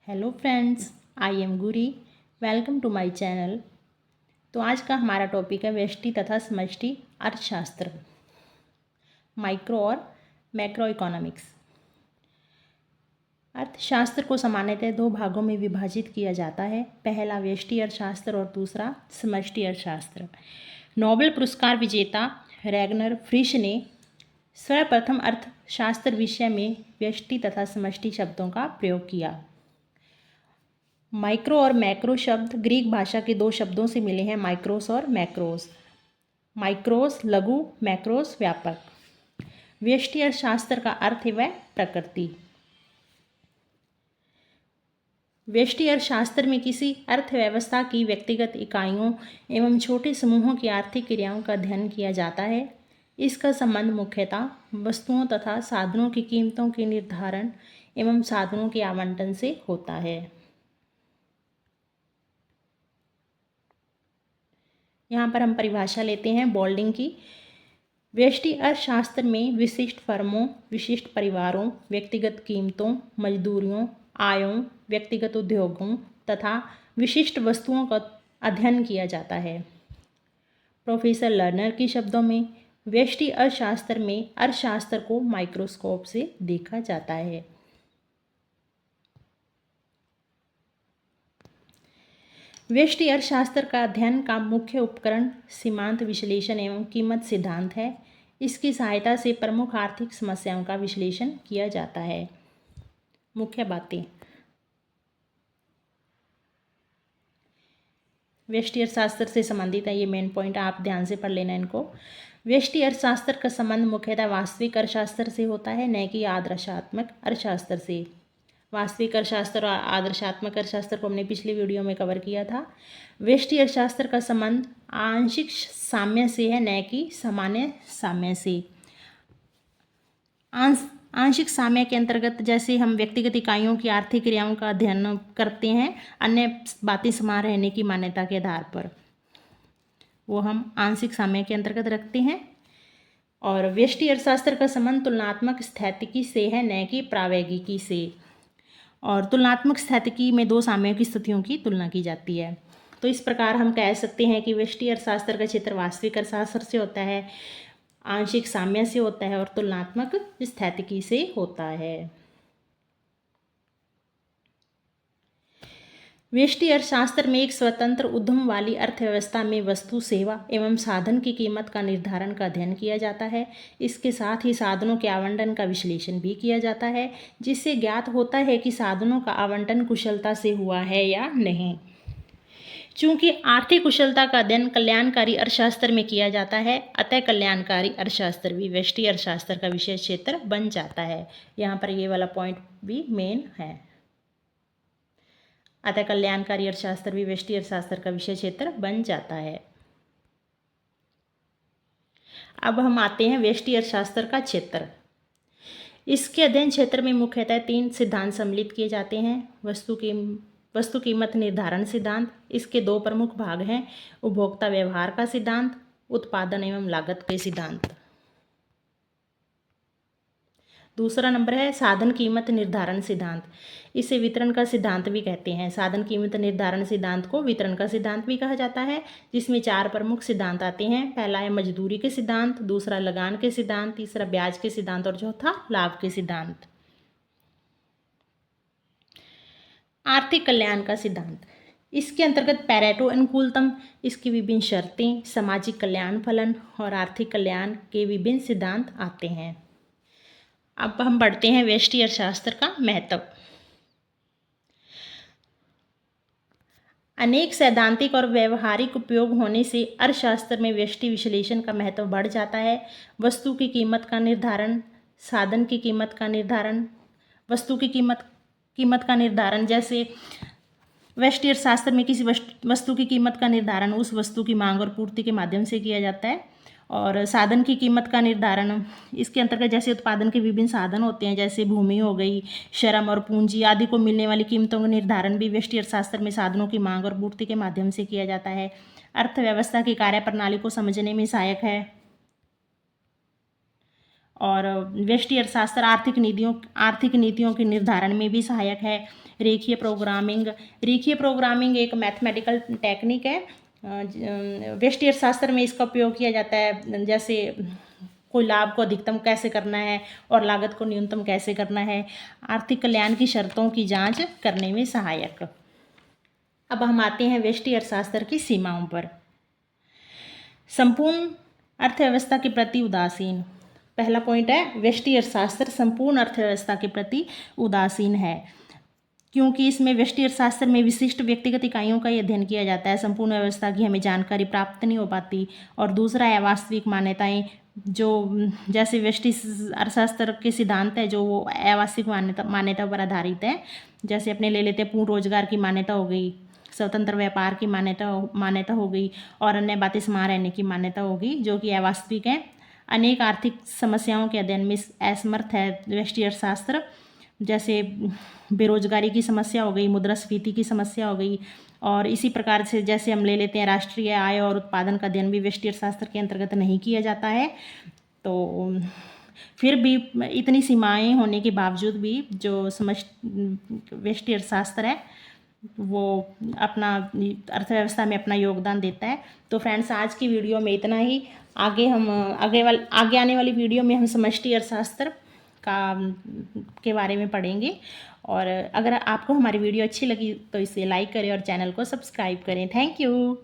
Hello friends, I am Guri. Welcome to my channel. तो आज का हमारा टॉपिक है व्यष्टि तथा समष्टि अर्थशास्त्र, माइक्रो और मैक्रो इकोनॉमिक्स। अर्थशास्त्र को सामान्यतः दो भागों में विभाजित किया जाता है, पहला व्यष्टि अर्थशास्त्र और दूसरा समष्टि अर्थशास्त्र। नोबेल पुरस्कार विजेता रैगनर फ्रिश ने सर्वप्रथम अर्थशास्त्र विषय में व्यष्टि तथा समष्टि शब्दों का प्रयोग किया। माइक्रो और मैक्रो शब्द ग्रीक भाषा के दो शब्दों से मिले हैं, माइक्रोस और मैक्रोस। माइक्रोस लघु, मैक्रोस व्यापक। व्यष्टि अर्थशास्त्र का अर्थ है वह प्रकृति। व्यष्टि अर्थशास्त्र में किसी अर्थव्यवस्था की व्यक्तिगत इकाइयों एवं छोटे समूहों की आर्थिक क्रियाओं का अध्ययन किया जाता है। इसका संबंध मुख्यतः वस्तुओं तथा साधनों की कीमतों के निर्धारण एवं साधनों के आवंटन से होता है। यहाँ पर हम परिभाषा लेते हैं बोल्डिंग की। व्यष्टि अर्थशास्त्र में विशिष्ट फर्मों, विशिष्ट परिवारों, व्यक्तिगत कीमतों, मजदूरियों, आयों, व्यक्तिगत उद्योगों तथा विशिष्ट वस्तुओं का अध्ययन किया जाता है। प्रोफेसर लर्नर के शब्दों में व्यष्टि अर्थशास्त्र में अर्थशास्त्र को माइक्रोस्कोप से देखा जाता है। व्यष्टि अर्थशास्त्र का अध्ययन का मुख्य उपकरण सीमांत विश्लेषण एवं कीमत सिद्धांत है। इसकी सहायता से प्रमुख आर्थिक समस्याओं का विश्लेषण किया जाता है। मुख्य बातें। व्यष्टि अर्थशास्त्र से संबंधित है, ये मेन पॉइंट आप ध्यान से पढ़ लेना इनको। व्यष्टि अर्थशास्त्र का संबंध मुख्यतः वास्तविक अर्थशास्त्र से होता है, न कि आदर्शात्मक अर्थशास्त्र से। वास्तविक अर्थशास्त्र और आदर्शात्मक अर्थशास्त्र को हमने पिछली वीडियो में कवर किया था। व्यष्टि अर्थशास्त्र का संबंध आंशिक साम्य से है, न कि सामान्य साम्य से। आंशिक साम्य के अंतर्गत जैसे हम व्यक्तिगत इकाइयों की आर्थिक क्रियाओं का अध्ययन करते हैं अन्य बातें समान रहने की मान्यता के आधार पर, वो हम आंशिक साम्य के अंतर्गत रखते हैं। और व्यष्टि अर्थशास्त्र का संबंध तुलनात्मक स्थैतिकी से है, न कि प्रावैगिकी से। और तुलनात्मक स्थैतिकी में दो साम्यों की स्थितियों की तुलना की जाती है। तो इस प्रकार हम कह सकते हैं कि व्यष्टि अर्थशास्त्र का क्षेत्र वास्तविक अर्थशास्त्र से होता है, आंशिक साम्य से होता है और तुलनात्मक स्थैतिकी से होता है। व्यष्टि अर्थशास्त्र में एक स्वतंत्र उद्यम वाली अर्थव्यवस्था में वस्तु, सेवा एवं साधन की कीमत का निर्धारण का अध्ययन किया जाता है। इसके साथ ही साधनों के आवंटन का विश्लेषण भी किया जाता है, जिससे ज्ञात होता है कि साधनों का आवंटन कुशलता से हुआ है या नहीं। चूंकि आर्थिक कुशलता का अध्ययन कल्याणकारी अर्थशास्त्र में किया जाता है, अतः कल्याणकारी अर्थशास्त्र भी व्यष्टि अर्थशास्त्र का विषय क्षेत्र बन जाता है। यहाँ पर ये वाला पॉइंट भी मेन है। अतः कल्याणकारी अर्थशास्त्र भी व्यष्टि अर्थशास्त्र का विषय क्षेत्र बन जाता है। अब हम आते हैं व्यष्टि अर्थशास्त्र का क्षेत्र। इसके अध्ययन क्षेत्र में मुख्यतः तीन सिद्धांत सम्मिलित किए जाते हैं। वस्तु कीमत निर्धारण सिद्धांत, इसके दो प्रमुख भाग हैं, उपभोक्ता व्यवहार का सिद्धांत, उत्पादन एवं लागत के सिद्धांत। दूसरा नंबर है साधन कीमत निर्धारण सिद्धांत, इसे वितरण का सिद्धांत भी कहते हैं। साधन कीमत निर्धारण सिद्धांत को वितरण का सिद्धांत भी कहा जाता है, जिसमें चार प्रमुख सिद्धांत आते हैं। पहला है मजदूरी के सिद्धांत, दूसरा लगान के सिद्धांत, तीसरा ब्याज के सिद्धांत और चौथा लाभ के सिद्धांत। आर्थिक कल्याण का सिद्धांत, इसके अंतर्गत पैरेटो अनुकूलतम, इसकी विभिन्न शर्तें, सामाजिक कल्याण फलन और आर्थिक कल्याण के विभिन्न सिद्धांत आते हैं। अब हम पढ़ते हैं व्यष्टि अर्थशास्त्र का महत्व। अनेक सैद्धांतिक और व्यवहारिक उपयोग होने से अर्थशास्त्र में व्यष्टि विश्लेषण का महत्व बढ़ जाता है। वस्तु की कीमत का निर्धारण, साधन की कीमत का निर्धारण, वस्तु की कीमत का निर्धारण, जैसे व्यष्टि अर्थशास्त्र में किसी वस्तु की कीमत का निर्धारण उस वस्तु की मांग और पूर्ति के माध्यम से किया जाता है। और साधन की कीमत का निर्धारण, इसके अंतर्गत जैसे उत्पादन के विभिन्न साधन होते हैं, जैसे भूमि हो गई, श्रम और पूंजी आदि को मिलने वाली कीमतों का निर्धारण भी व्यष्टि अर्थशास्त्र में साधनों की मांग और पूर्ति के माध्यम से किया जाता है। अर्थव्यवस्था की कार्यप्रणाली को समझने में सहायक है। और व्यष्टि अर्थशास्त्र आर्थिक नीतियों के निर्धारण में भी सहायक है। रेखीय प्रोग्रामिंग एक मैथमेटिकल टेक्निक है। व्यष्टि अर्थशास्त्र में इसका उपयोग किया जाता है, जैसे कोई लाभ को अधिकतम कैसे करना है और लागत को न्यूनतम कैसे करना है। आर्थिक कल्याण की शर्तों की जांच करने में सहायक। अब हम आते हैं व्यष्टि अर्थशास्त्र की सीमाओं पर। संपूर्ण अर्थव्यवस्था के प्रति उदासीन। पहला पॉइंट है, व्यष्टि अर्थशास्त्र संपूर्ण अर्थव्यवस्था के प्रति उदासीन है, क्योंकि इसमें व्यष्टि अर्थशास्त्र में विशिष्ट व्यक्तिगत इकाइयों का ही अध्ययन किया जाता है। संपूर्ण व्यवस्था की हमें जानकारी प्राप्त नहीं हो पाती। और दूसरा है अवास्तविक मान्यताएं, जो जैसे व्यष्टि अर्थशास्त्र के सिद्धांत है जो वो अवास्तविक मान्यता पर आधारित है। जैसे अपने ले लेते हैं, पूर्ण रोजगार की मान्यता हो गई, स्वतंत्र व्यापार की मान्यता हो गई, और अन्य बातें समान रहने की मान्यता होगी, जो कि अवास्तविक है। अनेक आर्थिक समस्याओं के अध्ययन में असमर्थ है व्यष्टि अर्थशास्त्र। जैसे बेरोजगारी की समस्या हो गई, मुद्रास्फीति की समस्या हो गई, और इसी प्रकार से जैसे हम ले लेते हैं राष्ट्रीय आय और उत्पादन का अध्ययन भी व्यष्टि अर्थशास्त्र के अंतर्गत नहीं किया जाता है। तो फिर भी इतनी सीमाएं होने के बावजूद भी जो व्यष्टि अर्थशास्त्र है वो अपना अर्थव्यवस्था में अपना योगदान देता है। तो फ्रेंड्स, आज की वीडियो में इतना ही। आगे आने वाली वीडियो में हम समष्टि अर्थशास्त्र के बारे में पढ़ेंगे। और अगर आपको हमारी वीडियो अच्छी लगी तो इसे लाइक करें और चैनल को सब्सक्राइब करें। Thank you.